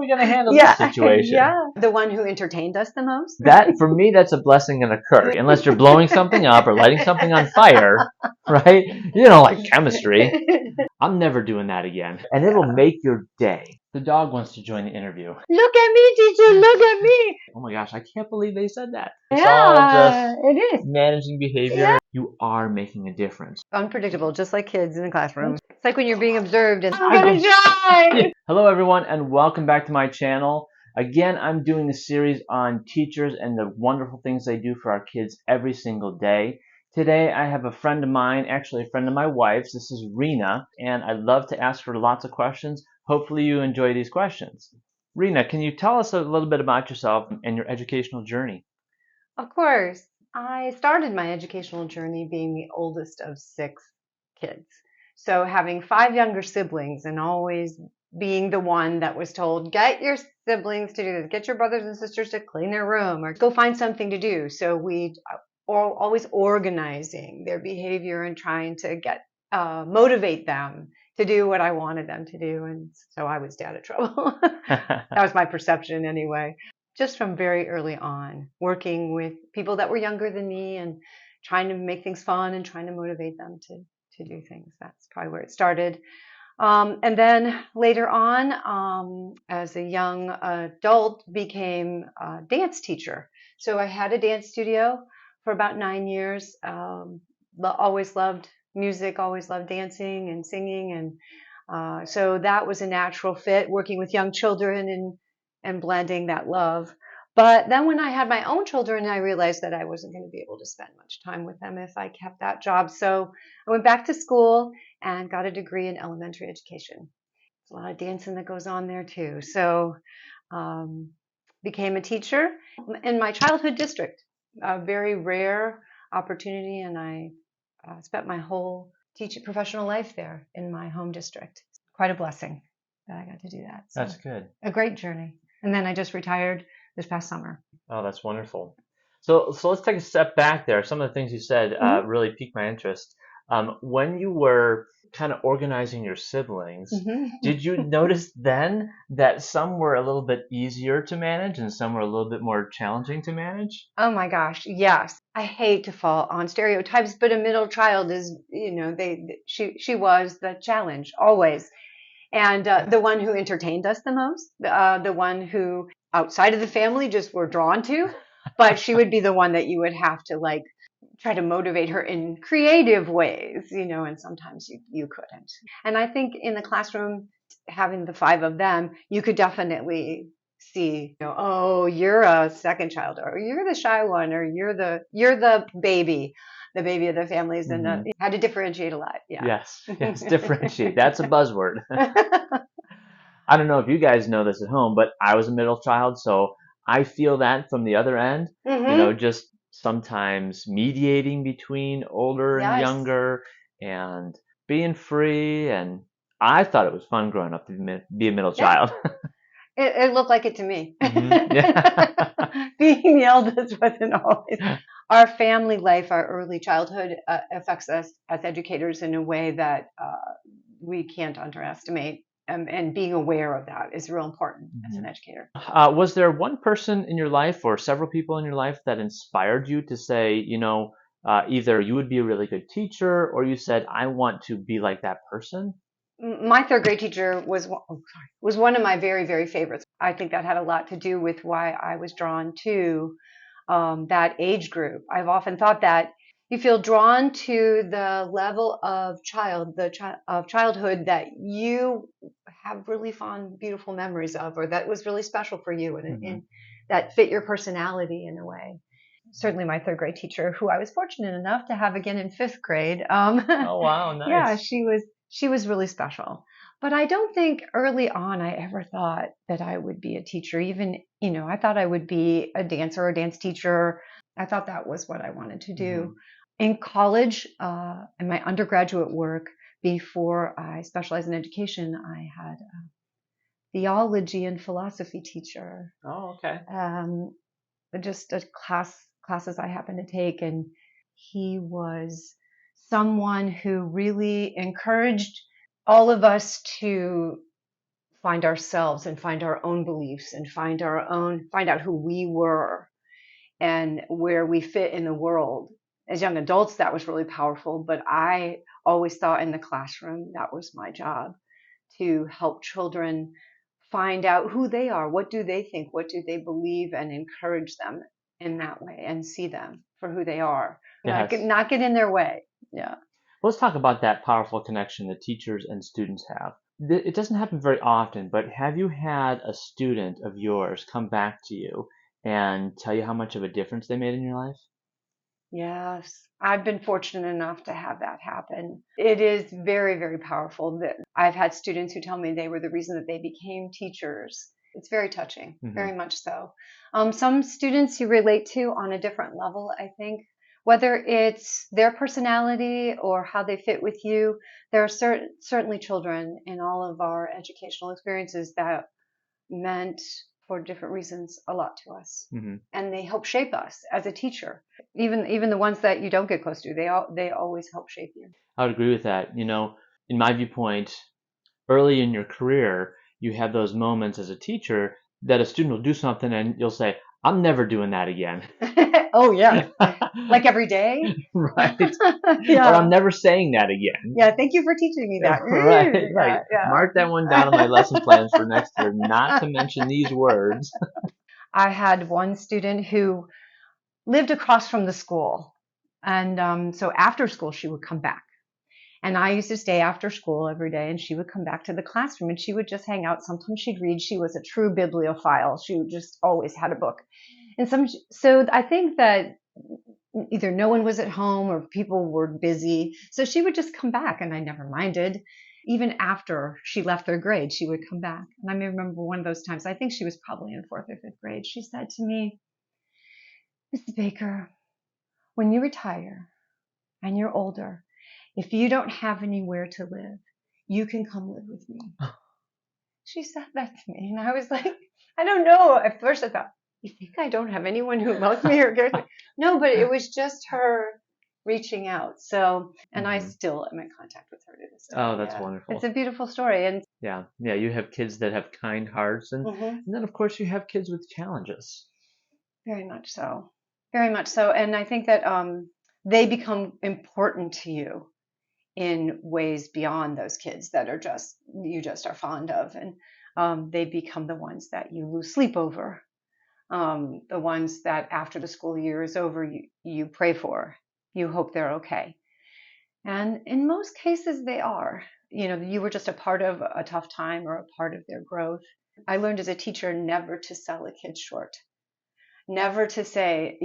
we going to handle this situation? Yeah, the one who entertained us the most. That, for me, that's a blessing and a curse. Unless you're blowing something up or lighting something on fire, right? You don't like chemistry. I'm never doing that again. And it'll make your day. The dog wants to join the interview. Look at me, teacher, look at me. Oh my gosh, I can't believe they said that. It's all just it is. managing behavior. Yeah. You are making a difference. Unpredictable, just like kids in the classroom. It's like when you're being observed and I'm gonna shine. Hello everyone and welcome back to my channel. Again, I'm doing a series on teachers and the wonderful things they do for our kids every single day. Today I have a friend of mine, actually a friend of my wife's. This is Rena, and I'd love to ask her lots of questions. Hopefully you enjoy these questions. Rena, can you tell us a little bit about yourself and your educational journey? Of course. I started my educational journey being the oldest of 6 kids. So having 5 younger siblings and always being the one that was told, get your siblings to do this, get your brothers and sisters to clean their room or go find something to do. So we always organizing their behavior and trying to motivate them to do what I wanted them to do. And so I was out of trouble. That was my perception anyway. Just from very early on, working with people that were younger than me and trying to make things fun and trying to motivate them to do things. That's probably where it started. And then later on, as a young adult, became a dance teacher. So I had a dance studio for about 9 years. Always loved music, always loved dancing and singing. And so that was a natural fit, working with young children and blending that love. But then when I had my own children, I realized that I wasn't going to be able to spend much time with them if I kept that job. So I went back to school and got a degree in elementary education. There's a lot of dancing that goes on there too. So became a teacher in my childhood district, a very rare opportunity. And I spent my whole professional life there in my home district. Quite a blessing that I got to do that. So That's good. A great journey. And then I just retired this past summer. Oh, that's wonderful. So let's take a step back there. Some of the things you said really piqued my interest. When you were kind of organizing your siblings, did you notice then that some were a little bit easier to manage and some were a little bit more challenging to manage? Oh my gosh, yes. I hate to fall on stereotypes, but a middle child is, she was the challenge always. And the one who entertained us the most, the one who outside of the family just were drawn to, but she would be the one that you would have to try to motivate her in creative ways, and sometimes you couldn't. And I think in the classroom, having the 5 of them, you could definitely see, oh, you're a second child, or you're the shy one, or you're the baby of the families, and how to differentiate a lot. Yeah. Yes, differentiate. That's a buzzword. I don't know if you guys know this at home, but I was a middle child, so I feel that from the other end, just sometimes mediating between older and younger and being free. And I thought it was fun growing up to be a middle child. It looked like it to me. Yeah. Being the eldest wasn't always. Our family life, our early childhood affects us as educators in a way that we can't underestimate. And being aware of that is real important as an educator. Was there one person in your life or several people in your life that inspired you to say, either you would be a really good teacher or you said, I want to be like that person? My 3rd grade teacher was one of my very, very favorites. I think that had a lot to do with why I was drawn to that age group. I've often thought that you feel drawn to the level of childhood that you have really fond, beautiful memories of, or that was really special for you, and that fit your personality in a way. Certainly my 3rd grade teacher, who I was fortunate enough to have again in 5th grade. Oh, wow, nice. Yeah, she was really special. But I don't think early on I ever thought that I would be a teacher. Even, I thought I would be a dancer or dance teacher. I thought that was what I wanted to do. In college, in my undergraduate work, before I specialized in education, I had a theology and philosophy teacher. Oh, okay. Just classes I happened to take, and he was someone who really encouraged all of us to find ourselves and find our own beliefs and find out who we were and where we fit in the world. As young adults, that was really powerful, but I always thought in the classroom that was my job, to help children find out who they are, what do they think, what do they believe, and encourage them in that way and see them for who they are, Yes. not get in their way. Yeah. Let's talk about that powerful connection that teachers and students have. It doesn't happen very often, but have you had a student of yours come back to you and tell you how much of a difference they made in your life? Yes, I've been fortunate enough to have that happen. It is very, very powerful that I've had students who tell me they were the reason that they became teachers. It's very touching, very much so. Some students you relate to on a different level, I think, whether it's their personality or how they fit with you. There are certainly children in all of our educational experiences that meant, for different reasons, a lot to us, and they help shape us as a teacher. Even the ones that you don't get close to, they always help shape you. I would agree with that. You know, in my viewpoint, early in your career, you have those moments as a teacher that a student will do something and you'll say, I'm never doing that again. Oh yeah, like every day. Right. Yeah. Or I'm never saying that again. Yeah, thank you for teaching me that. Right, right. Yeah. Mark that one down on my lesson plans for next year, not to mention these words. I had one student who lived across from the school, and so after school she would come back. And I used to stay after school every day, and she would come back to the classroom and she would just hang out. Sometimes she'd read. She was a true bibliophile. She just always had a book. So I think that either no one was at home or people were busy. So she would just come back, and I never minded. Even after she left third grade, she would come back. And I may remember one of those times, I think she was probably in fourth or fifth grade. She said to me, Mrs. Baker, when you retire and you're older, if you don't have anywhere to live, you can come live with me. She said that to me, and I was like, I don't know. At first I thought, you think I don't have anyone who loves me or cares me? No, but it was just her reaching out. So, and I still am in contact with her to this day. Oh, that's wonderful. It's a beautiful story. And yeah, you have kids that have kind hearts, and then of course you have kids with challenges. Very much so. Very much so. And I think that they become important to you in ways beyond those kids that are you just are fond of, and they become the ones that you lose sleep over, the ones that after the school year is over you pray for, you hope they're okay, and in most cases they are. You were just a part of a tough time or a part of their growth. I learned as a teacher never to sell a kid short. Never to say,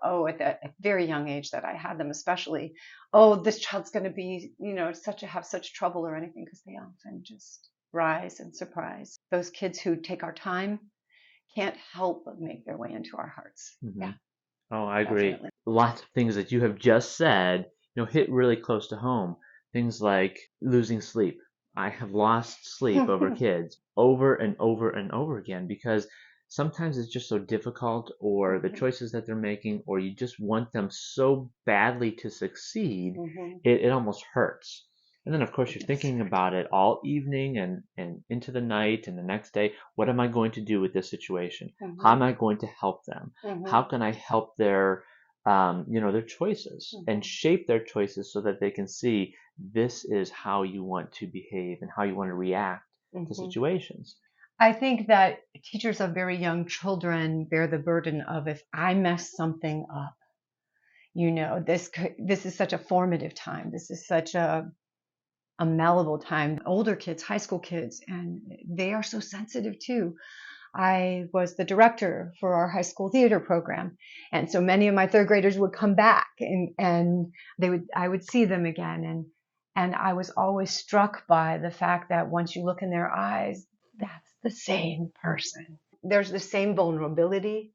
oh, at that very young age that I had them, especially, oh, this child's going to be, have such trouble or anything, because they often just rise and surprise. Those kids who take our time can't help but make their way into our hearts. Yeah. Oh, I agree. Definitely. Lots of things that you have just said, hit really close to home. Things like losing sleep. I have lost sleep over kids over and over and over again because sometimes it's just so difficult, or the choices that they're making, or you just want them so badly to succeed, it almost hurts. And then, of course, you're thinking about it all evening and into the night and the next day. What am I going to do with this situation? How am I going to help them? How can I help their choices and shape their choices so that they can see this is how you want to behave and how you want to react to situations. I think that teachers of very young children bear the burden of, if I mess something up, this is such a formative time. This is such a malleable time. Older kids, high school kids, and they are so sensitive too. I was the director for our high school theater program, and so many of my third graders would come back, and I would see them again, and I was always struck by the fact that once you look in their eyes, that's the same person. There's the same vulnerability,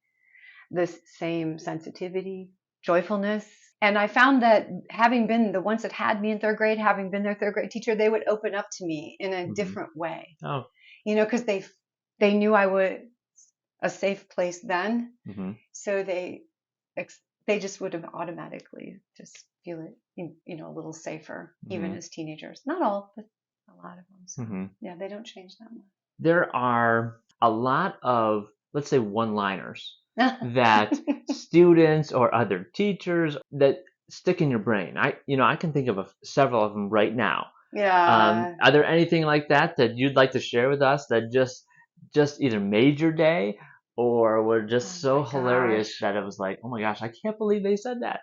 the same sensitivity, joyfulness. And I found that having been the ones that had me in third grade, having been their third grade teacher, they would open up to me in a different way. Oh. Because they knew I was a safe place then. So they just would have automatically just feel it, a little safer, even as teenagers. Not all, but a lot of them. So, yeah, they don't change that much. there are a lot of, let's say, one-liners that students or other teachers that stick in your brain. I can think of several of them right now. Yeah. Are there anything like that that you'd like to share with us that just either made your day or were Oh just so my hilarious gosh. that it was like, oh my gosh, I can't believe they said that.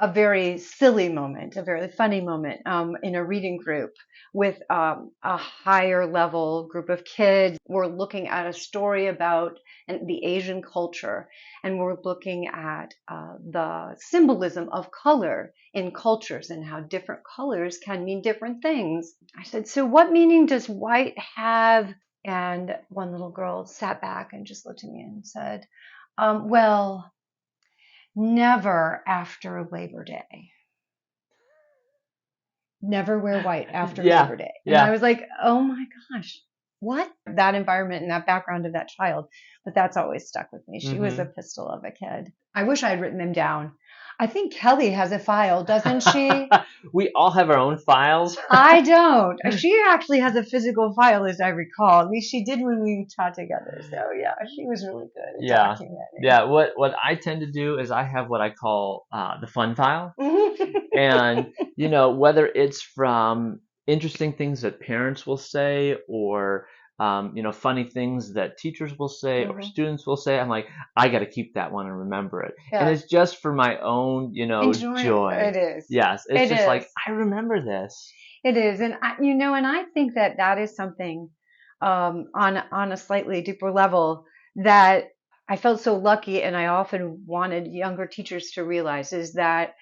A very silly moment, a very funny moment in a reading group with a higher level group of kids. We're looking at a story about the Asian culture, and we're looking at the symbolism of color in cultures and how different colors can mean different things. I said, so what meaning does white have? And one little girl sat back and just looked at me and said, well, never after Labor Day. Never wear white after Yeah, Labor Day. And I yeah. was like, oh my gosh, what? That environment and that background of that child. But that's always stuck with me. She was a Hmm. pistol of a kid. I wish I had written them down. I think Kelly has a file, doesn't she? We all have our own files. I don't. She actually has a physical file, as I recall. At least she did when we taught together. So yeah, she was really good at Yeah, documenting. yeah. What I tend to do is I have what I call the fun file, and whether it's from interesting things that parents will say or funny things that teachers will say or Mhm. students will say, I'm like, I got to keep that one and remember it, and Yeah. it's just for my own Enjoy joy. it is. Yes, it's It just is. like I remember this. It is. And and I think that that is something on a slightly deeper level that I felt so lucky and I often wanted younger teachers to realize is that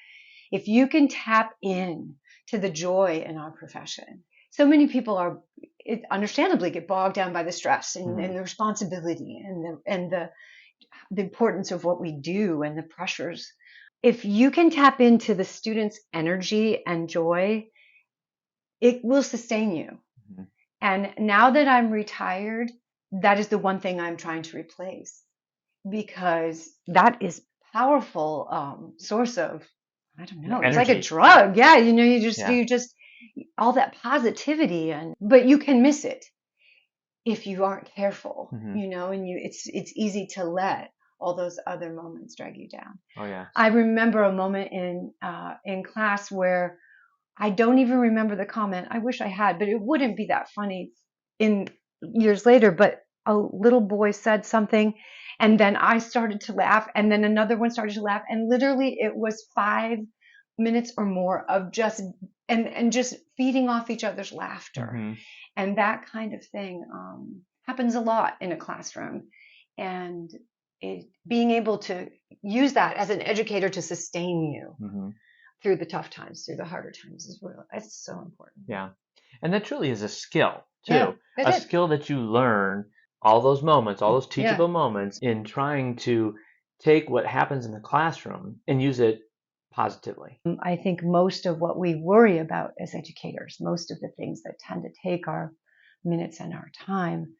if you can tap in to the joy in our profession, so many people understandably get bogged down by the stress Hmm. and the responsibility and the importance of what we do and the pressures. If you can tap into the students' energy and joy, it will sustain you. Hmm. And now that I'm retired, that is the one thing I'm trying to replace because that is powerful source of, I don't know, it's like a Energy. drug. Yeah, Yeah. you just all that positivity, and but you can miss it if you aren't careful, Hmm. and it's easy to let all those other moments drag you down. Oh yeah. I remember a moment in class where I don't even remember the comment. I wish I had, but it wouldn't be that funny in years later. But a little boy said something, and then I started to laugh, and then another one started to laugh, and literally it was 5 minutes or more of just and just feeding off each other's laughter, Hmm. and that kind of thing happens a lot in a classroom, and being able to use that as an educator to sustain you Hmm. through the tough times, through the harder times is real. It's so important. Yeah. And that truly is a skill Yeah, too. it A is. skill that you learn all those moments, all those Yeah. teachable moments in trying to take what happens in the classroom and use it positively. I think most of what we worry about as educators, most of the things that tend to take our minutes and our time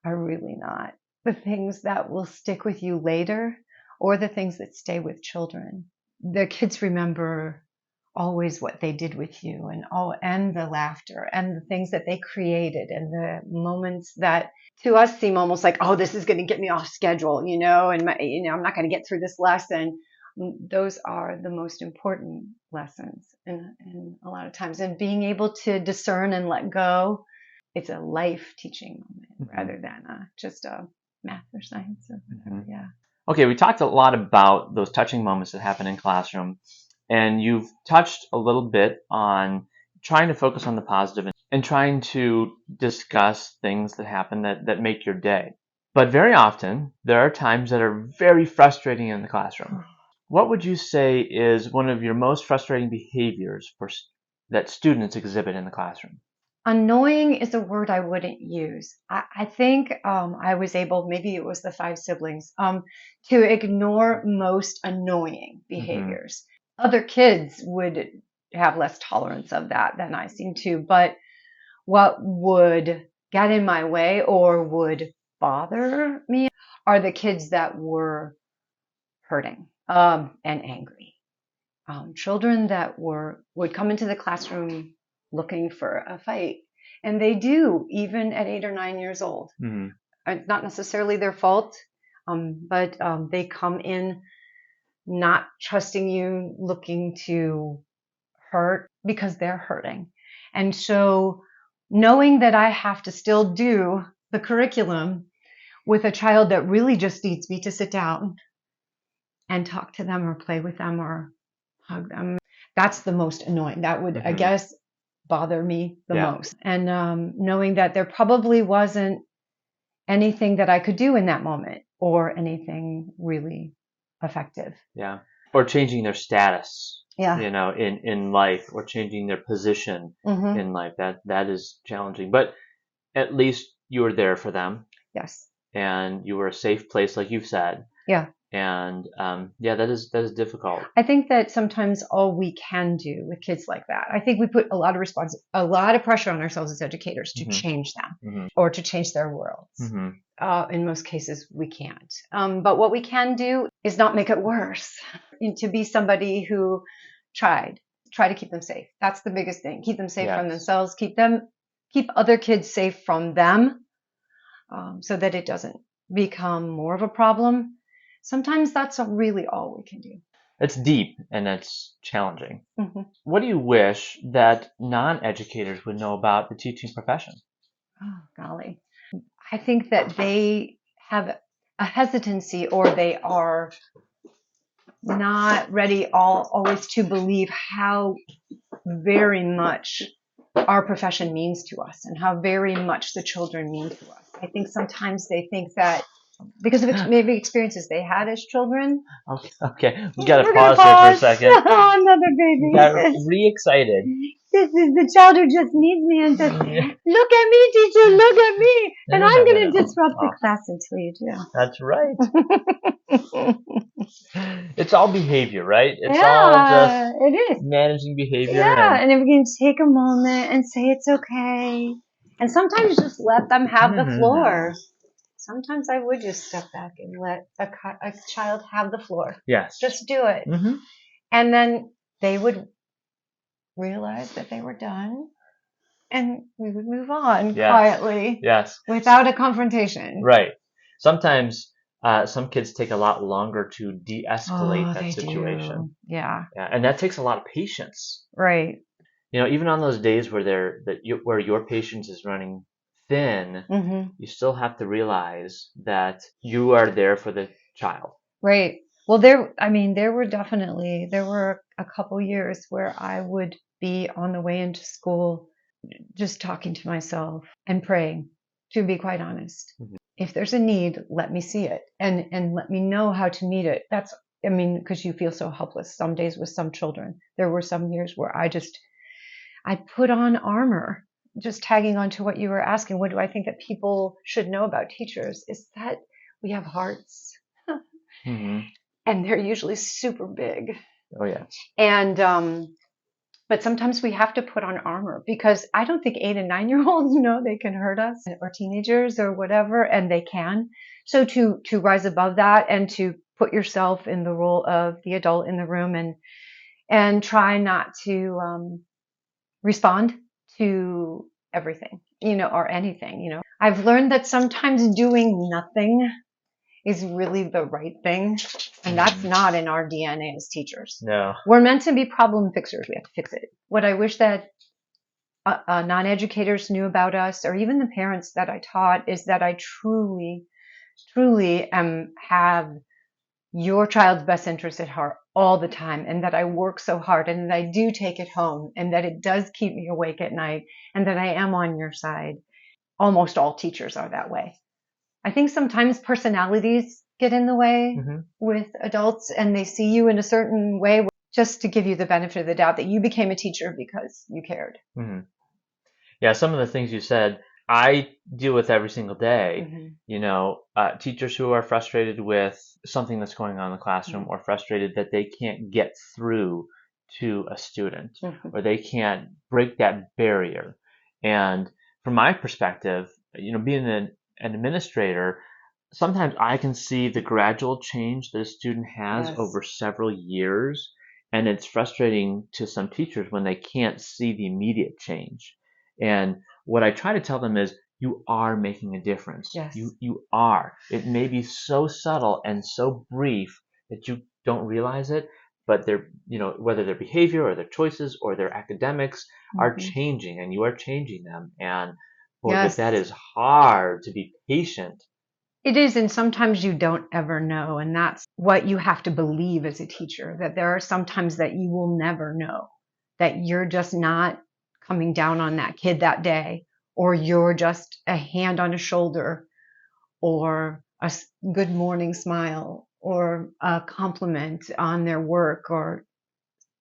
are really not the things that will stick with you later or the things that stay with children. The kids remember always what they did with you and the laughter and the things that they created and the moments that to us seem almost like, oh, this is going to get me off schedule, and I'm not going to get through this lesson. Those are the most important lessons and a lot of times, and being able to discern and let go, it's a life teaching moment Hmm. rather than just a math or science or Hmm. whatever. Yeah. Okay, we talked a lot about those touching moments that happen in classroom, and you've touched a little bit on trying to focus on the positive and trying to discuss things that happen that make your day. But very often, there are times that are very frustrating in the classroom. What would you say is one of your most frustrating behaviors that students exhibit in the classroom? Annoying is a word I wouldn't use. I think I was able, maybe it was the five siblings, to ignore most annoying Hmm. behaviors. Other kids would have less tolerance of that than I seem to, but what would get in my way or would bother me are the kids that were hurting and angry. Children that would come into the classroom looking for a fight And they do, even at 8 or 9 years old. Mm-hmm. It's not necessarily their fault, but they come in not trusting you, looking to hurt because they're hurting. And so knowing that I have to still do the curriculum with a child that really just needs me to sit down and talk to them or play with them or hug them, that's the most annoying. That would, I guess, bother me the most. And knowing that there probably wasn't anything that I could do in that moment or anything really effective. Yeah. Or changing their status, Yeah. you know, in life, or changing their position in life. That is challenging. But at least you were there for them. Yes. And you were a safe place, like you've said. Yeah. And yeah, that is difficult. I think that sometimes all we can do with kids like that, I think we put a lot of pressure on ourselves as educators to change them or to change their worlds. In most cases, we can't. But what we can do is not make it worse. And to be somebody who try to keep them safe. That's the biggest thing. Keep them safe from themselves. Keep other kids safe from them, so that it doesn't become more of a problem. Sometimes that's really all we can do. It's deep and it's challenging. What do you wish that non-educators would know about the teaching profession? Oh, golly. I think that they have a hesitancy, or they are not ready always to believe how very much our profession means to us and how very much the children mean to us. I think sometimes they think that because of maybe experiences they had as children. Okay. We got to pause here for a second. Oh, another baby. Got re-excited. This is the child who just needs me and says, look at me, teacher, look at me. And I'm going to disrupt the class until you do. That's right. It's all behavior, right? It's all just it is. managing behavior. Yeah, and if we can take a moment and say it's okay. And sometimes just let them have the floor. Sometimes I would just step back and let a child have the floor. Yes. Just do it. And then they would realize that they were done, and we would move on quietly. Yes. Without a confrontation. Right. Sometimes some kids take a lot longer to de-escalate that situation. Do. Yeah. And that takes a lot of patience. Right. You know, even on those days where where your patience is running thin, you still have to realize that you are there for the child. Right. Well, there were a couple years where I would be on the way into school just talking to myself and praying, to be quite honest. If there's a need, let me see it and let me know how to meet it. Because you feel so helpless some days with some children. There were some years where I put on armor. Just tagging on to what you were asking, what do I think that people should know about teachers is that we have hearts. And they're usually super big. Oh, yeah. And, but sometimes we have to put on armor, because I don't think 8 and 9-year-olds know they can hurt us, or teenagers or whatever, and they can. So to rise above that and to put yourself in the role of the adult in the room and try not to respond to everything, or anything, I've learned that sometimes doing nothing is really the right thing. And that's not in our DNA as teachers. No. We're meant to be problem fixers. We have to fix it. What I wish that non-educators knew about us, or even the parents that I taught, is that I truly, truly have your child's best interest at heart all the time, and that I work so hard, and that I do take it home, and that it does keep me awake at night, and that I am on your side. Almost all teachers are that way. I think sometimes personalities get in the way with adults, and they see you in a certain way, just to give you the benefit of the doubt that you became a teacher because you cared. Yeah, some of the things you said, I deal with every single day. Teachers who are frustrated with something that's going on in the classroom, or frustrated that they can't get through to a student, or they can't break that barrier. And from my perspective, being an administrator, sometimes I can see the gradual change that a student has over several years, and it's frustrating to some teachers when they can't see the immediate change. And what I try to tell them is, you are making a difference. Yes. You are. It may be so subtle and so brief that you don't realize it, but whether their behavior or their choices or their academics are changing, and you are changing them. And boy, but that is hard to be patient. It is, and sometimes you don't ever know, and that's what you have to believe as a teacher, that there are some times that you will never know, that you're just not coming down on that kid that day, or you're just a hand on a shoulder, or a good morning smile, or a compliment on their work, or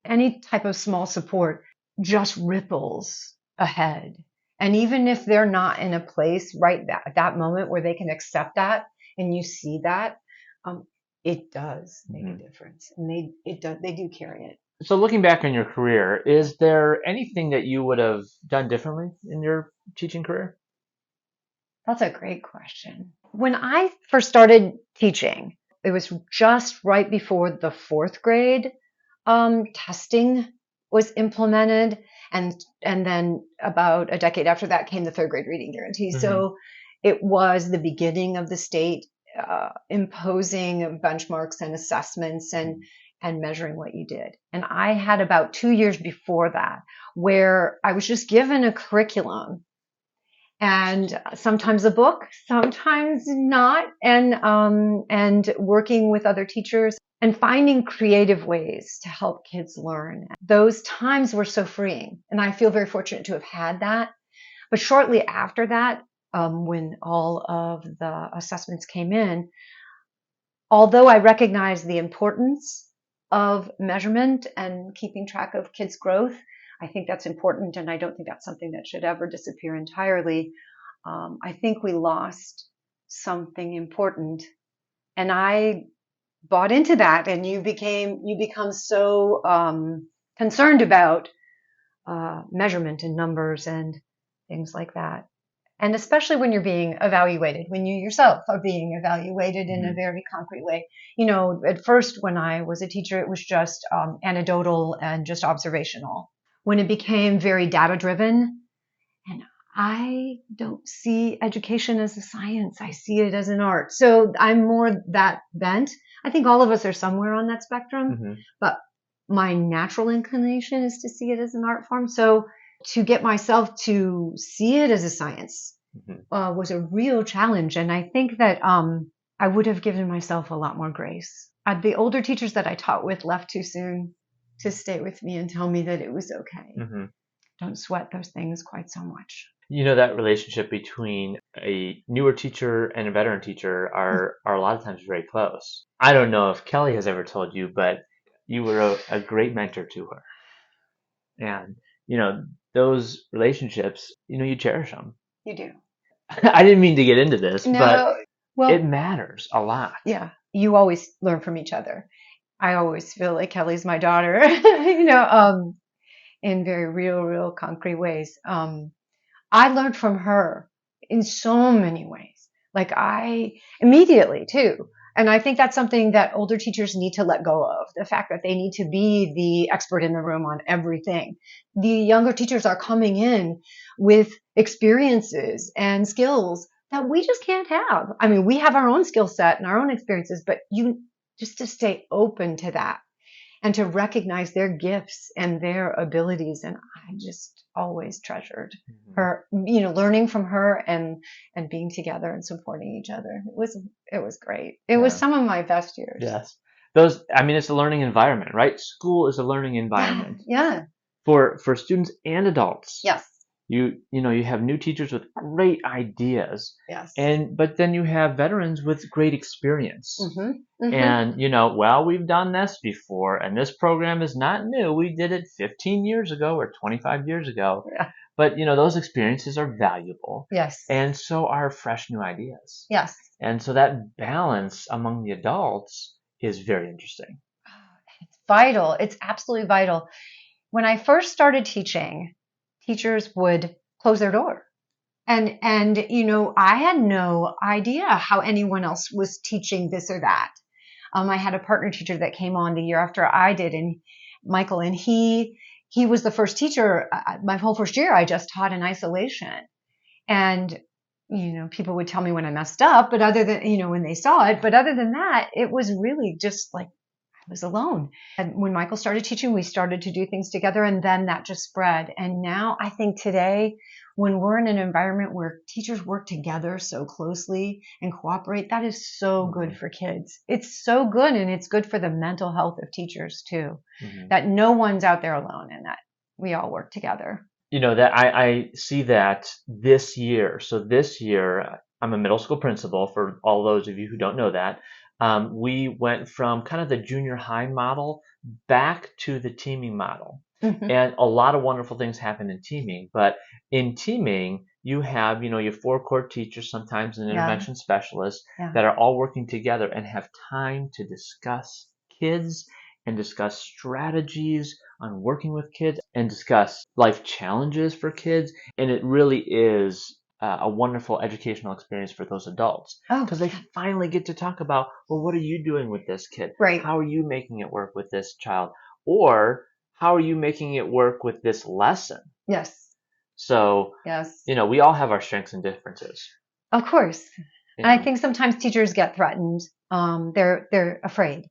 any type of small support just ripples ahead. And even if they're not in a place right at that moment where they can accept that, and you see that, it does make a difference, and they do carry it. So looking back on your career, is there anything that you would have done differently in your teaching career? That's a great question. When I first started teaching, it was just right before the fourth grade testing was implemented, and then about a decade after that came the third grade reading guarantee. So it was the beginning of the state imposing benchmarks and assessments and measuring what you did. And I had about 2 years before that where I was just given a curriculum, and sometimes a book, sometimes not, and working with other teachers and finding creative ways to help kids learn. Those times were so freeing, and I feel very fortunate to have had that. But shortly after that, when all of the assessments came in, although I recognized the importance of measurement and keeping track of kids' growth, I think that's important, and I don't think that's something that should ever disappear entirely. I think we lost something important, and I bought into that. And you become so concerned about measurement and numbers and things like that, and especially when you're being evaluated, when you yourself are being evaluated in a very concrete way. At first when I was a teacher, it was just anecdotal and just observational. When it became very data driven, and I don't see education as a science, I see it as an art. So I'm more that bent. I think all of us are somewhere on that spectrum, but my natural inclination is to see it as an art form. So to get myself to see it as a science was a real challenge. And I think that I would have given myself a lot more grace. The older teachers that I taught with left too soon to stay with me and tell me that it was okay. Don't sweat those things quite so much. That relationship between a newer teacher and a veteran teacher are a lot of times very close. I don't know if Kelly has ever told you, but you were a great mentor to her. And, those relationships, you cherish them. You do. I didn't mean to get into this, No, but it matters a lot. Yeah. You always learn from each other. I always feel like Kelly's my daughter, in very real concrete ways. I learned from her in so many ways. Like I immediately too. And I think that's something that older teachers need to let go of, the fact that they need to be the expert in the room on everything. The younger teachers are coming in with experiences and skills that we just can't have. I mean, we have our own skill set and our own experiences, but just to stay open to that and to recognize their gifts and their abilities. And I just always treasured her, learning from her and being together and supporting each other. It was great. It was some of my best years. Yes. It's a learning environment, right? School is a learning environment. Yeah. For students and adults. Yes. You have new teachers with great ideas. Yes. But then you have veterans with great experience. And, we've done this before, and this program is not new. We did it 15 years ago or 25 years ago. Yeah. But, those experiences are valuable. Yes. And so are fresh new ideas. Yes. And so that balance among the adults is very interesting. It's vital. It's absolutely vital. When I first started teaching, teachers would close their door. And I had no idea how anyone else was teaching this or that. I had a partner teacher that came on the year after I did, and Michael, and he was the first teacher. My whole first year, I just taught in isolation. And, people would tell me when I messed up, but other than, when they saw it, but other than that, it was really just like I was alone. And when Michael started teaching, we started to do things together, and then that just spread. And now I think today, when we're in an environment where teachers work together so closely and cooperate, that is so good for kids. It's so good, and it's good for the mental health of teachers too, that no one's out there alone and that we all work together. That I see that this year. So this year, I'm a middle school principal, for all those of you who don't know that. We went from kind of the junior high model back to the teaming model. And a lot of wonderful things happen in teaming. But in teaming, you have, your 4 core teachers, sometimes an intervention specialist, that are all working together and have time to discuss kids and discuss strategies on working with kids and discuss life challenges for kids. And it really is a wonderful educational experience for those adults, because they finally get to talk about, well, what are you doing with this kid? Right. How are you making it work with this child? Or how are you making it work with this lesson? Yes. So, yes. We all have our strengths and differences. Of course. And I think sometimes teachers get threatened. They're afraid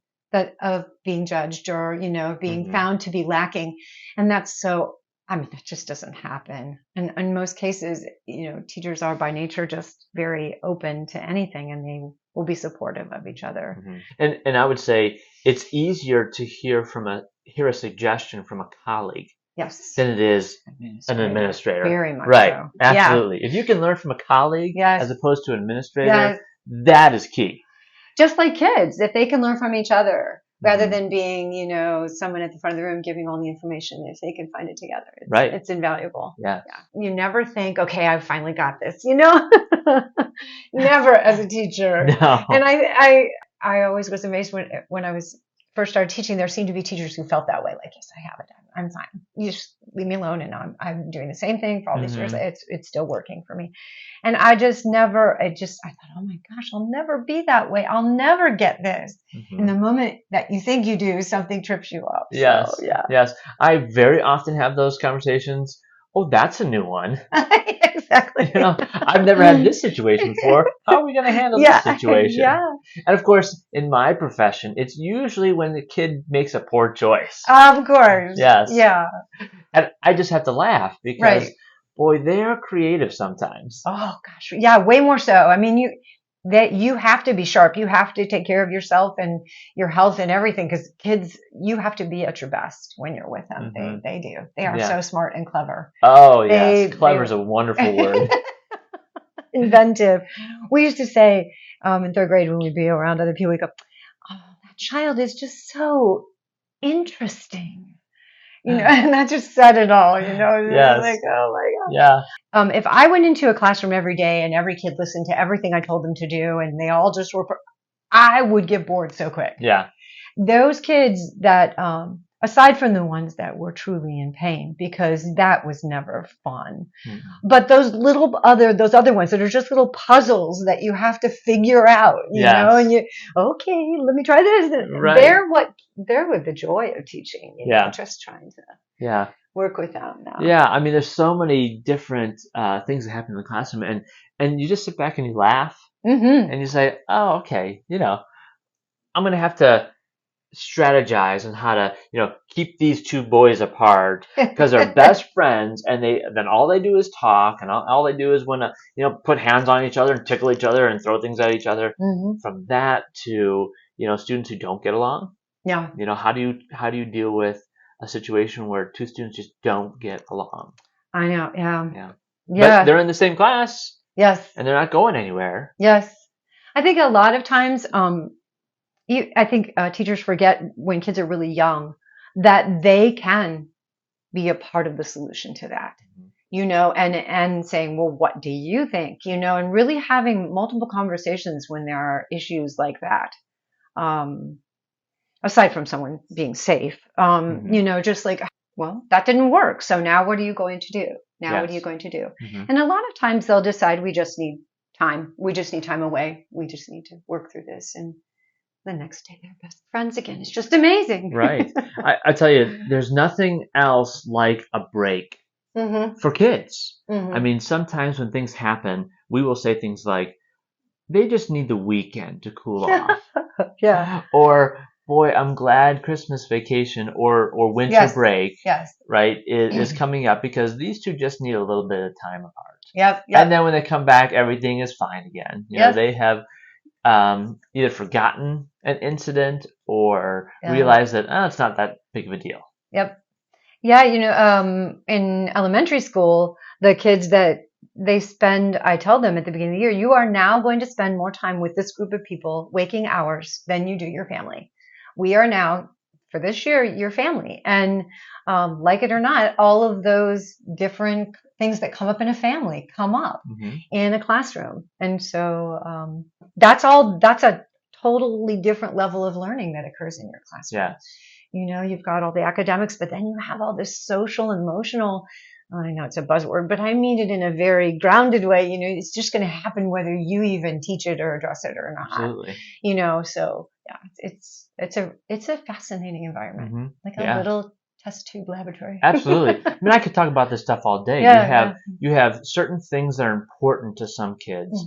of being judged or, being found to be lacking. And that's so, that just doesn't happen. And in most cases, teachers are by nature just very open to anything, and they will be supportive of each other. And I would say it's easier to hear a suggestion from a colleague. Yes. Than it is an administrator. Very much right. So. Absolutely. If you can learn from a colleague as opposed to an administrator, that is key. Just like kids, if they can learn from each other rather than being, someone at the front of the room giving all the information, if they can find it together, it's invaluable. Yeah. You never think, okay, I finally got this, never as a teacher. No. And I always was amazed when I was first started teaching. There seemed to be teachers who felt that way, like, yes, I have it. I'm fine. You just leave me alone, and I'm doing the same thing for all these years. It's still working for me. And I thought, oh my gosh, I'll never be that way. I'll never get this. And the moment that you think you do, something trips you up. Yes. So, yeah. Yes. I very often have those conversations. Oh, that's a new one. Exactly. I've never had this situation before. How are we going to handle this situation? Yeah. And of course, in my profession, it's usually when the kid makes a poor choice. Of course. Yes. Yeah. And I just have to laugh because, boy, they are creative sometimes. Oh gosh. Yeah, way more so. I mean, you have to be sharp. You have to take care of yourself and your health and everything, because kids, you have to be at your best when you're with them. They do. They are so smart and clever. Oh, yes. Clever is a wonderful word. Inventive. We used to say in 3rd grade when we'd be around other people, we'd go, oh, that child is just so interesting. And that just said it all, Yes. Like, oh my God. Yeah. If I went into a classroom every day and every kid listened to everything I told them to do and they all just were, I would get bored so quick. Yeah. Those kids that, aside from the ones that were truly in pain, because that was never fun. But those other ones that are just little puzzles that you have to figure out, you know, and okay, let me try this. Right. They're with the joy of teaching, just trying to work with them now. Yeah. I mean, there's so many different things that happen in the classroom, and you just sit back and you laugh and you say, oh, okay, I'm going to have to strategize on how to, keep these 2 boys apart because they're best friends, and then all they do is talk, and all they do is want to, put hands on each other and tickle each other and throw things at each other. From that to, students who don't get along. Yeah. How do you deal with a situation where 2 students just don't get along? I know. Yeah. But they're in the same class. Yes. And they're not going anywhere. Yes. I think a lot of times, I think teachers forget when kids are really young that they can be a part of the solution to that, and saying, well, what do you think? And really having multiple conversations when there are issues like that. Aside from someone being safe, just like, well, that didn't work. So now what are you going to do? What are you going to do? And a lot of times they'll decide we just need time. We just need time away. We just need to work through this. And the next day they're best friends again. It's just amazing. Right. I tell you, there's nothing else like a break for kids. Mm-hmm. I mean, sometimes when things happen, we will say things like, they just need the weekend to cool off. Yeah. Or, boy, I'm glad Christmas vacation or winter Yes. break, Yes. right, is coming up because these two just need a little bit of time apart. Yep. And then when they come back, everything is fine again. You know, Yes. they have either forgotten an incident or Yeah. realized that, it's not that big of a deal. Yep. Yeah, in elementary school, the kids that I tell them at the beginning of the year, you are now going to spend more time with this group of people, waking hours, than you do your family. We are now, for this year, your family. And like it or not, all of those different things that come up in a family come up in a classroom. And so that's a totally different level of learning that occurs in your classroom. Yeah. You've got all the academics, but then you have all this social, emotional, I know it's a buzzword, but I mean it in a very grounded way. It's just going to happen whether you even teach it or address it or not. Absolutely. So yeah, it's a fascinating environment, like a little test tube laboratory. Absolutely. I mean, I could talk about this stuff all day. You have certain things that are important to some kids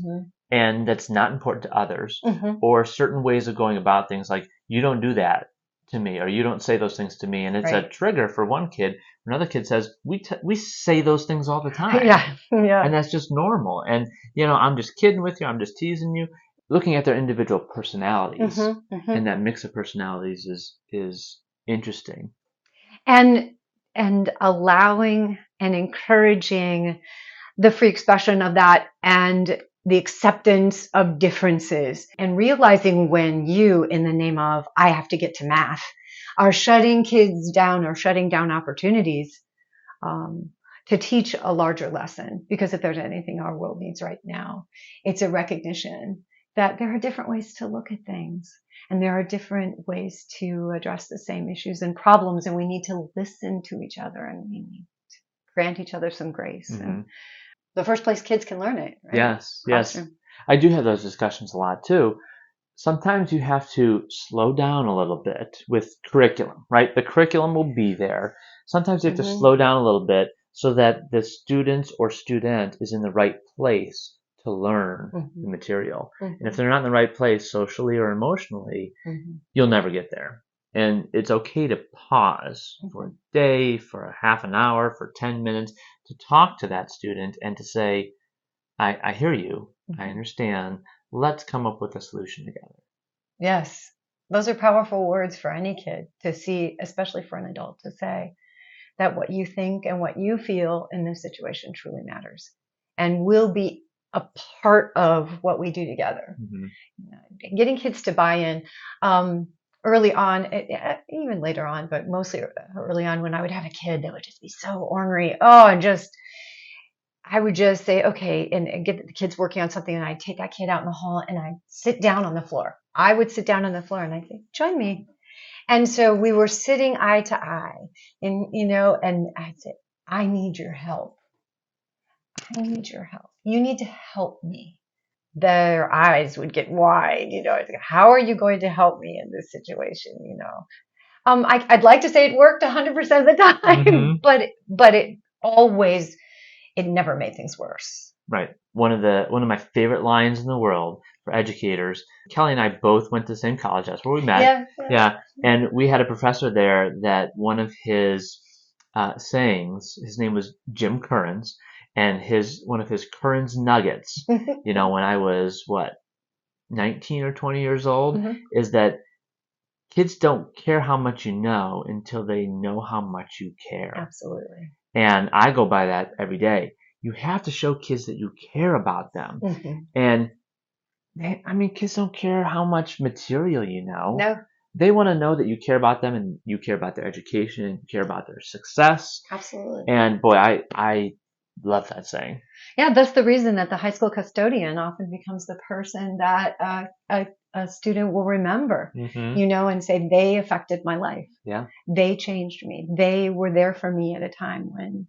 and that's not important to others, or certain ways of going about things like, you don't do that to me, or you don't say those things to me, and it's a trigger for one kid. Another kid says, we say those things all the time. Yeah. And that's just normal. And I'm just kidding with you, I'm just teasing you. Looking at their individual personalities and that mix of personalities is interesting. And allowing and encouraging the free expression of that and the acceptance of differences, and realizing when you, in the name of, I have to get to math, are shutting kids down or shutting down opportunities to teach a larger lesson. Because if there's anything our world needs right now, it's a recognition that there are different ways to look at things, and there are different ways to address the same issues and problems, and we need to listen to each other, and we need to grant each other some grace. And the first place kids can learn it, right? Yes, Classroom. yes. I do have those discussions a lot too. Sometimes you have to slow down a little bit with curriculum, right? The curriculum will be there. Sometimes you have to slow down a little bit so that the students or student is in the right place to learn the material. And if they're not in the right place socially or emotionally, you'll never get there. And it's okay to pause for a day, for a half an hour, for 10 minutes to talk to that student and to say, I hear you. I understand. Let's come up with a solution together. Yes. Those are powerful words for any kid to see, especially for an adult, to say that what you think and what you feel in this situation truly matters and will be a part of what we do together. Getting kids to buy in early on, even later on, but mostly early on, when I would have a kid that would just be so ornery. I would just say, okay, and get the kids working on something, and I'd take that kid out in the hall and I'd sit down on the floor. I would sit down on the floor and I'd say, join me. And so we were sitting eye to eye, and I'd say, I need your help. I need your help. You need to help me. Their eyes would get wide, how are you going to help me in this situation? I'd like to say it worked 100% of the time, but it never made things worse. Right. One of my favorite lines in the world for educators. Kelly and I both went to the same college. That's where we met. Yeah. And we had a professor there that one of his sayings, his name was Jim Currens, and one of his Currens nuggets, when I was 19 or 20 years old, is that kids don't care how much you know until they know how much you care. Absolutely. And I go by that every day. You have to show kids that you care about them. And kids don't care how much material you know. No. They want to know that you care about them and you care about their education and you care about their success. Absolutely. And boy, I love that saying. Yeah, that's the reason that the high school custodian often becomes the person that a student will remember, and say, they affected my life. Yeah. They changed me. They were there for me at a time when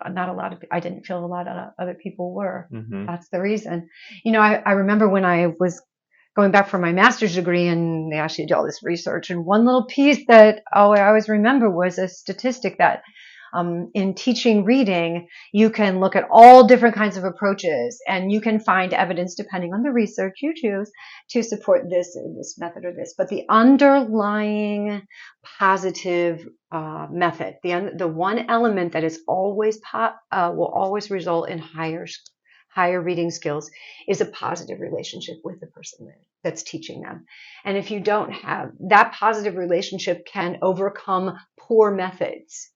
I didn't feel a lot of other people were. That's the reason. I remember when I was going back for my master's degree, and they actually did all this research, and one little piece that I always remember was a statistic that In teaching reading, you can look at all different kinds of approaches, and you can find evidence, depending on the research you choose, to support this or this method or this. But the underlying positive method, the one element that is always will always result in higher reading skills, is a positive relationship with the person that's teaching them. And if you don't have that positive relationship, can overcome poor methods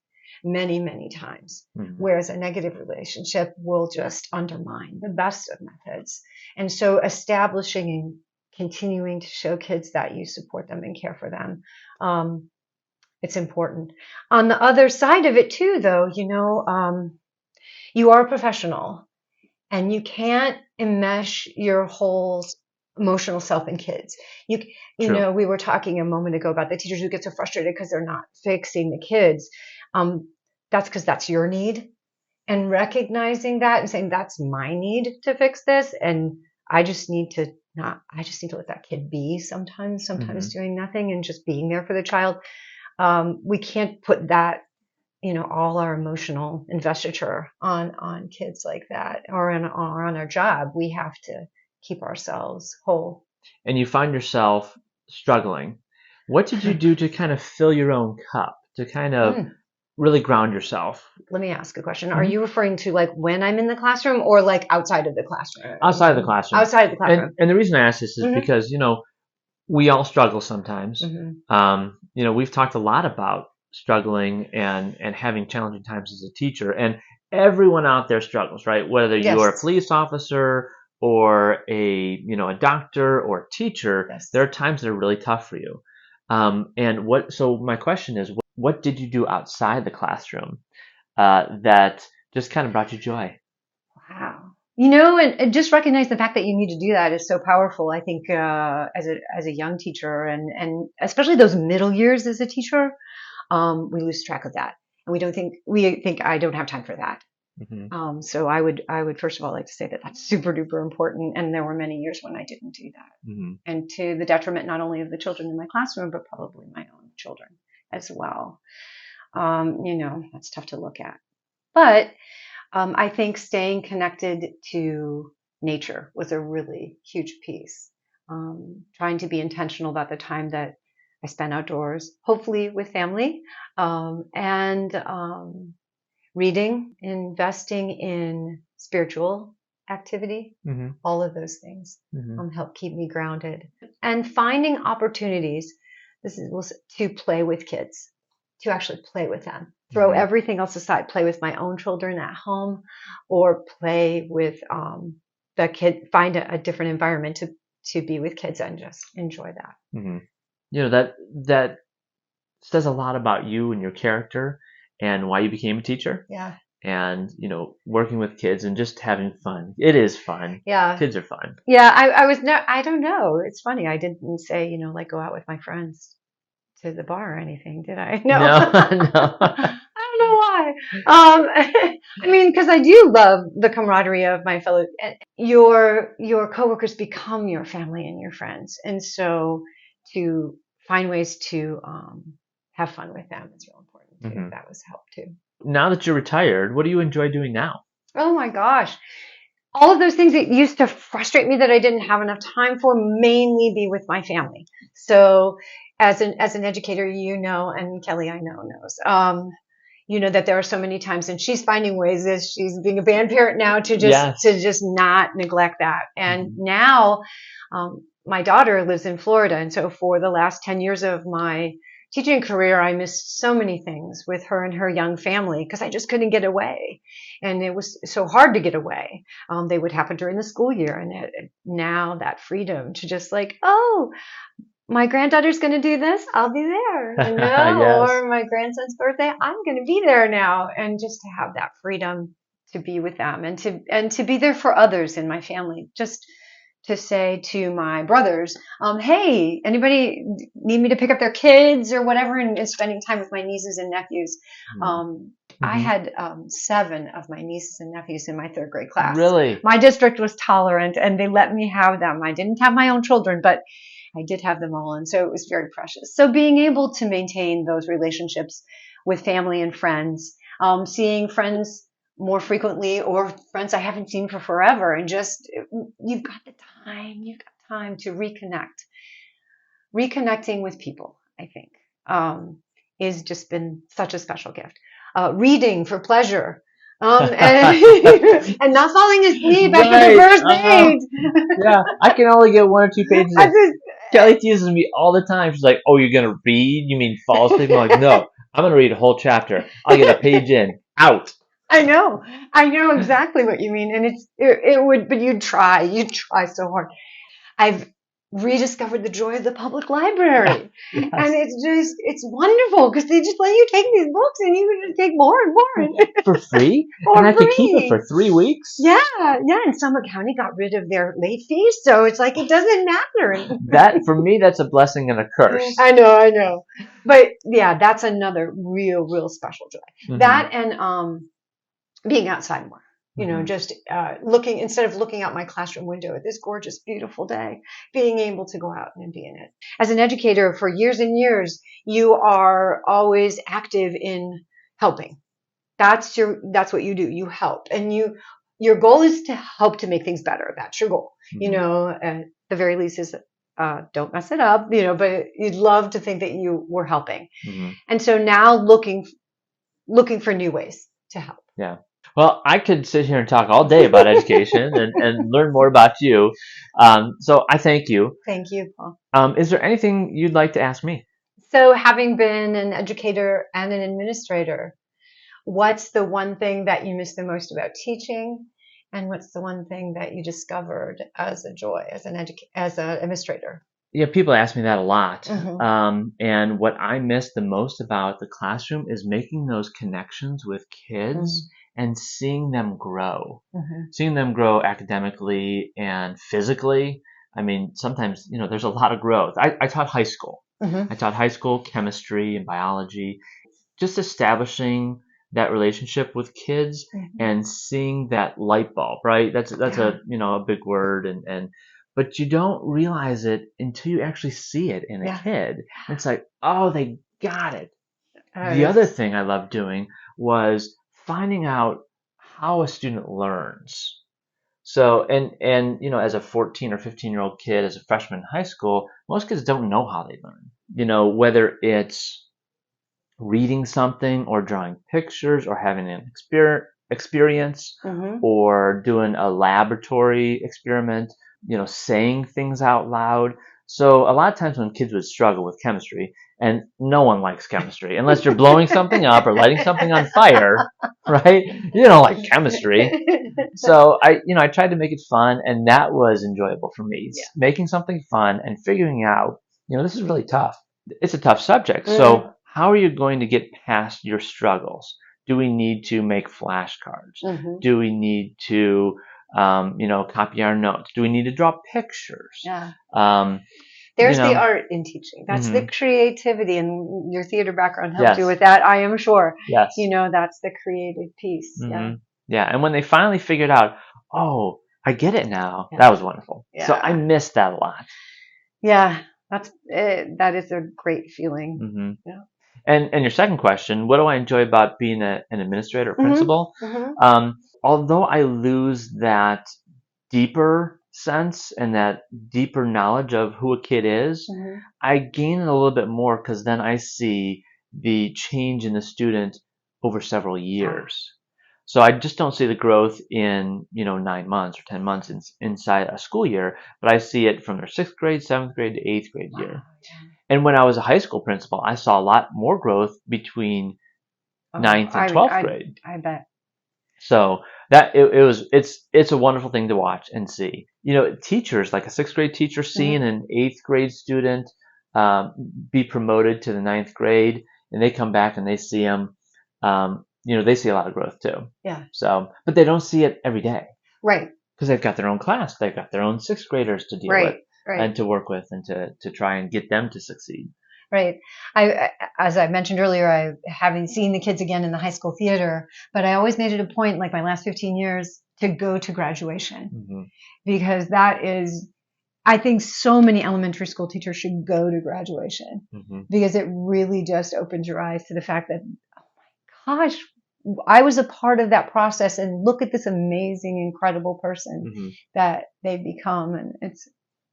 many, many times, whereas a negative relationship will just undermine the best of methods. And so establishing and continuing to show kids that you support them and care for them, it's important. On the other side of it too, though, you are a professional, and you can't enmesh your whole emotional self in kids. You know, we were talking a moment ago about the teachers who get so frustrated because they're not fixing the kids. That's because that's your need, and recognizing that and saying, that's my need to fix this, and I just need to let that kid be sometimes doing nothing and just being there for the child. We can't put that, all our emotional investiture on kids like that, or on our job. We have to keep ourselves whole. And you find yourself struggling. What did you do to kind of fill your own cup, to kind of really ground yourself? Let me ask a question. Are you referring to like when I'm in the classroom, or like outside of the classroom? Outside of the classroom. Outside of the classroom. And the reason I ask this is because, we all struggle sometimes. We've talked a lot about struggling and having challenging times as a teacher, and everyone out there struggles, right? Whether you are a police officer or a doctor or a teacher, there are times that are really tough for you. So my question is, what did you do outside the classroom that just kind of brought you joy? Wow. And just recognize the fact that you need to do that is so powerful. I think as a young teacher, and especially those middle years as a teacher, we lose track of that, and we think I don't have time for that. So I would first of all like to say that that's super duper important, and there were many years when I didn't do that, and to the detriment not only of the children in my classroom, but probably my own children as well. That's tough to look at, but I think staying connected to nature was a really huge piece. Trying to be intentional about the time that I spent outdoors, hopefully with family, and reading, investing in spiritual activity, all of those things help keep me grounded. And finding opportunities, to play with kids, to actually play with them. Throw everything else aside, play with my own children at home, or play with the kid, find a different environment to be with kids and just enjoy that. That says a lot about you and your character and why you became a teacher. Yeah. And, working with kids and just having fun. It is fun. Yeah. Kids are fun. Yeah. I don't know. It's funny. I didn't say, like go out with my friends to the bar or anything, did I? No. No. I don't know why. I mean, because I do love the camaraderie of my fellow. Your coworkers become your family and your friends, and so to find ways to have fun with them is real important too. That was help too. Now that you're retired, what do you enjoy doing now? Oh my gosh. All of those things that used to frustrate me that I didn't have enough time for, mainly be with my family. So as an educator, and Kelly I know knows, that there are so many times, and she's finding ways as she's being a band parent now to just not neglect that. And now my daughter lives in Florida, and so for the last 10 years of my teaching career, I missed so many things with her and her young family because I just couldn't get away. And it was so hard to get away. They would happen during the school year. And now that freedom to just like, oh, my granddaughter's going to do this, I'll be there. Yes. Or my grandson's birthday, I'm going to be there now. And just to have that freedom to be with them and to be there for others in my family. Just to say to my brothers, hey, anybody need me to pick up their kids or whatever, and spending time with my nieces and nephews. I had 7 of my nieces and nephews in my 3rd grade class. Really? My district was tolerant, and they let me have them. I didn't have my own children, but I did have them all, and so it was very precious. So being able to maintain those relationships with family and friends, seeing friends more frequently or friends I haven't seen for forever, and just you've got time to reconnecting with people, I think, is just been such a special gift. Reading for pleasure, and, and not falling asleep after the Right. first page. Yeah, I can only get 1 or 2 pages I in. Kelly teases me all the time. She's like, "Oh, you're gonna read? You mean fall asleep?" I'm like, "No, I'm gonna read a whole chapter. I'll get a page in, out." I know exactly what you mean, and it would, but you'd try so hard. I've rediscovered the joy of the public library. Yes. And it's wonderful because they just let you take these books and you can just take more and more. For free? For And I could keep it free. for 3 weeks? Yeah. And Summit County got rid of their late fees, so it's like it doesn't matter. That, for me, that's a blessing and a curse. I know. But yeah, that's another real special joy. Mhm. That and being outside more. Just looking, instead of looking out my classroom window at this gorgeous, beautiful day, being able to go out and be in it. As an educator for years and years, you are always active in helping. That's what you do. You help, and your goal is to help to make things better. That's your goal. At the very least is don't mess it up. But you'd love to think that you were helping. Mm-hmm. And so now looking for new ways to help. Yeah. Well, I could sit here and talk all day about education and learn more about you. So I thank you. Thank you, Paul. Is there anything you'd like to ask me? So having been an educator and an administrator, what's the one thing that you miss the most about teaching? And what's the one thing that you discovered as a joy as an administrator? Yeah, people ask me that a lot. Mm-hmm. And what I miss the most about the classroom is making those connections with kids and seeing them grow. Seeing them grow academically and physically. I mean, sometimes, there's a lot of growth. I taught high school. I taught high school chemistry and biology. Just establishing that relationship with kids and seeing that light bulb, right? That's a big word, but you don't realize it until you actually see it in a kid. It's like, oh, they got it. The other thing I loved doing was finding out how a student learns. So, and as a 14 or 15-year-old kid, as a freshman in high school, most kids don't know how they learn. Whether it's reading something or drawing pictures or having an experience or doing a laboratory experiment, saying things out loud. So a lot of times when kids would struggle with chemistry, and no one likes chemistry unless you're blowing something up or lighting something on fire, right? You don't like chemistry. So I tried to make it fun, and that was enjoyable for me. Making something fun and figuring out, this is really tough. It's a tough subject. So how are you going to get past your struggles? Do we need to make flashcards? Do we need to, copy our notes? Do we need to draw pictures? There's the art in teaching. That's the creativity, and your theater background helps you with that, I am sure. Yes. That's the creative piece. Yeah. And when they finally figured out, oh, I get it now, that was wonderful. So I missed that a lot. Yeah. That is a great feeling. And your second question, what do I enjoy about being an administrator or principal? Although I lose that deeper sense and that deeper knowledge of who a kid is, I gain it a little bit more because then I see the change in the student over several years. So I just don't see the growth in 9 months or 10 months inside a school year, but I see it from their 6th grade, 7th grade to 8th grade year. And when I was a high school principal, I saw a lot more growth between 9th and 12th grade. I bet. So that it's a wonderful thing to watch and see. Teachers, like a 6th grade teacher seeing an 8th grade student be promoted to the 9th grade, and they come back and they see them. They see a lot of growth too. Yeah. So, but they don't see it every day. Right. Because they've got their own class, they've got their own 6th graders to deal with. And to work with and to try and get them to succeed. Right. As I mentioned earlier, I haven't seen the kids again in the high school theater, but I always made it a point, like my last 15 years, to go to graduation. Because that is, I think so many elementary school teachers should go to graduation because it really just opens your eyes to the fact that, oh my gosh, I was a part of that process, and look at this amazing, incredible person Mm-hmm. that they've become. And it's,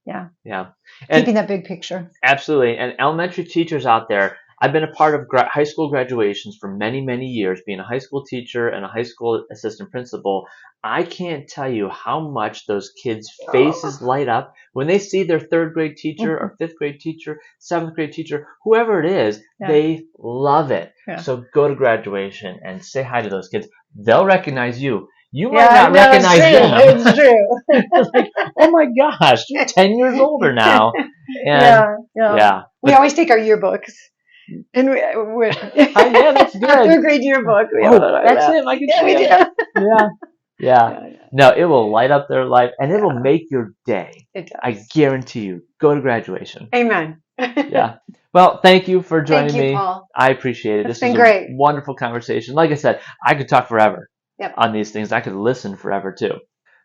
yeah, Yeah. keeping And that big picture. absolutely. And elementary teachers out there, I've been a part of high school graduations for many, many years, being a high school teacher and a high school assistant principal. I can't tell you how much those kids' faces light up when they see their third grade teacher or fifth grade teacher, seventh grade teacher, whoever it is, they love it. Yeah. So go to graduation and say hi to those kids. They'll recognize you. You might Yeah, not no, recognize them. it's true. It's like, oh my gosh, you're 10 years older now. And Yeah. yeah. We always take our yearbooks. And we're Yeah, that's good. our third grade yearbook. That's him. I can Yeah, see we him. do. Yeah. No, it will light up their life and it'll make your day. It does. I guarantee you. Go to graduation. Amen. Yeah. Well, thank you for joining me. Paul. I appreciate it. It's This been was great. a wonderful conversation. Like I said, I could talk forever Yep. on these things. I could listen forever too.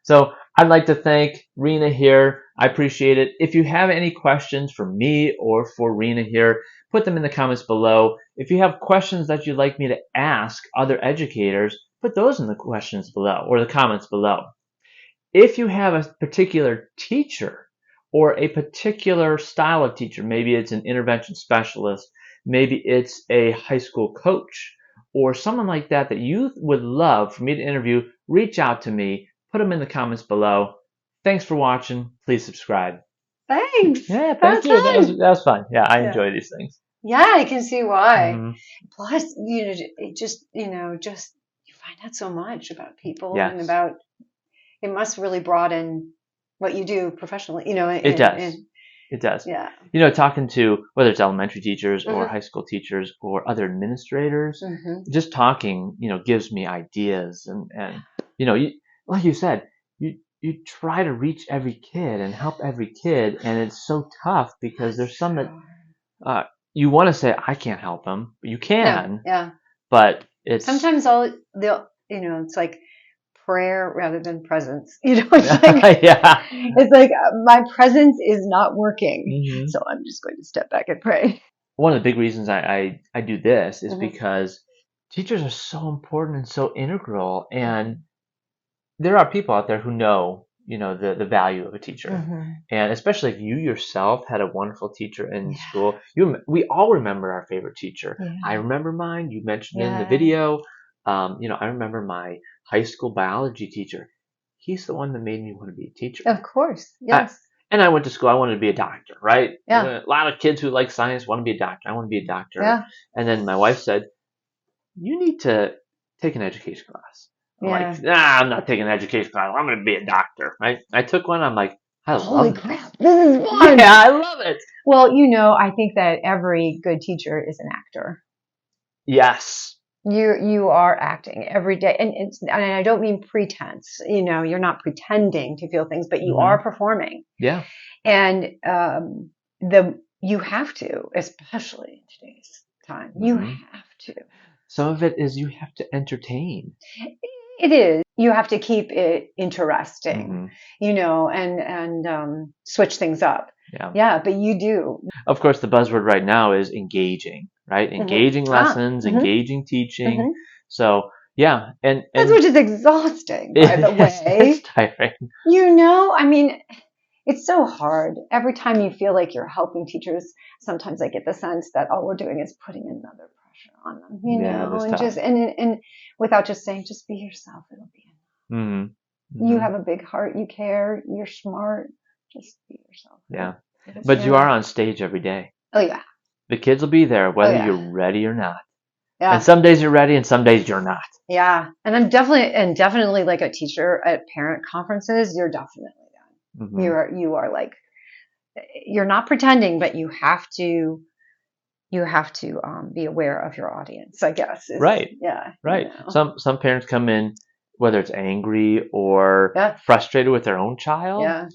So I'd like to thank Rena here. I appreciate it. If you have any questions for me or for Rena here, put them in the comments below. If you have questions that you'd like me to ask other educators, put those in the questions below or the comments below. If you have a particular teacher or a particular style of teacher, maybe it's an intervention specialist, maybe it's a high school coach, or someone like that that you would love for me to interview, reach out to me. Put them in the comments below. Thanks for watching. Please subscribe. Thanks. Yeah, thank you. That was fun. Yeah, I enjoy these things. Yeah, I can see why. Mm-hmm. Plus, it just you find out so much about people Yes. and about. It must really broaden what you do professionally. It does. It does. Yeah. Talking to whether it's elementary teachers or high school teachers or other administrators, just talking, gives me ideas and like you said, you try to reach every kid and help every kid, and it's so tough because there's some that you want to say I can't help them, but you can. Yeah. But it's sometimes it's like prayer rather than presence. It's like it's like my presence is not working, so I'm just going to step back and pray. One of the big reasons I do this is because teachers are so important and so integral, and there are people out there who know the value of a teacher, and especially if you yourself had a wonderful teacher in school. We all remember our favorite teacher. I remember mine. You mentioned it in the video. I remember my high school biology teacher. He's the one that made me want to be a teacher. Of course, yes. And I went to school. I wanted to be a doctor, right? Yeah. A lot of kids who like science want to be a doctor. I want to be a doctor. Yeah. And then my wife said, "You need to take an education class." I'm like, "Nah, I'm not taking an education class. I'm going to be a doctor." Right? I took one. I'm like, I love it. Holy crap, this is fun. Yeah, I love it. Well, I think that every good teacher is an actor. Yes. You are acting every day, and I don't mean pretense. You're not pretending to feel things, but you are performing. Yeah. And you have to, especially in today's time, you have to. Some of it is you have to entertain. It is. You have to keep it interesting, and switch things up. Yeah, but you do. Of course, the buzzword right now is engaging, right? Engaging lessons, engaging teaching. So, yeah. And which is exhausting, by the way. It's tiring. I mean, it's so hard. Every time you feel like you're helping teachers, sometimes I get the sense that all we're doing is putting another pressure on them, and without just saying, just be yourself, it'll be enough. You have a big heart, you care, you're smart, just be yourself. Yeah. But you are on stage every day. Oh, yeah. The kids will be there whether you're ready or not. Yeah. And some days you're ready and some days you're not. Yeah. And I'm definitely like a teacher at parent conferences, you're definitely that. You are like, you're not pretending, but you have to be aware of your audience, I guess. Right. Yeah. Right. Some parents come in, whether it's angry or frustrated with their own child. Yeah.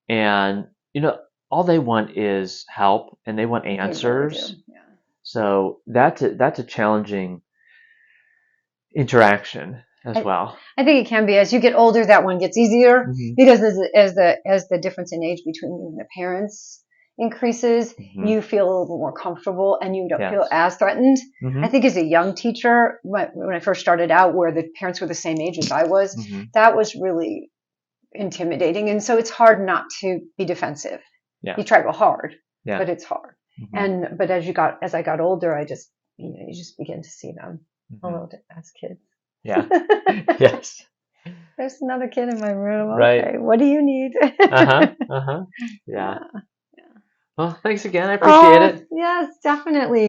And, all they want is help and they want answers. They really do. Yeah. So that's a challenging interaction as well. I think it can be. As you get older, that one gets easier because as the difference in age between you and the parents increases, Mhm. you feel a little more comfortable and you don't Yes. feel as threatened. Mhm. I think as a young teacher, when I first started out, where the parents were the same age as I was, Mhm. that was really intimidating. And so it's hard not to be defensive. Yeah. You try real hard, Yeah. but it's hard. Mhm. But as I got older, you just begin to see them a Mhm. little bit as kids. Yeah. Yes. There's another kid in my room. Right. Okay, what do you need? Uh-huh. Uh-huh. Yeah. Yeah. Well, thanks again. I appreciate it. Yes, definitely.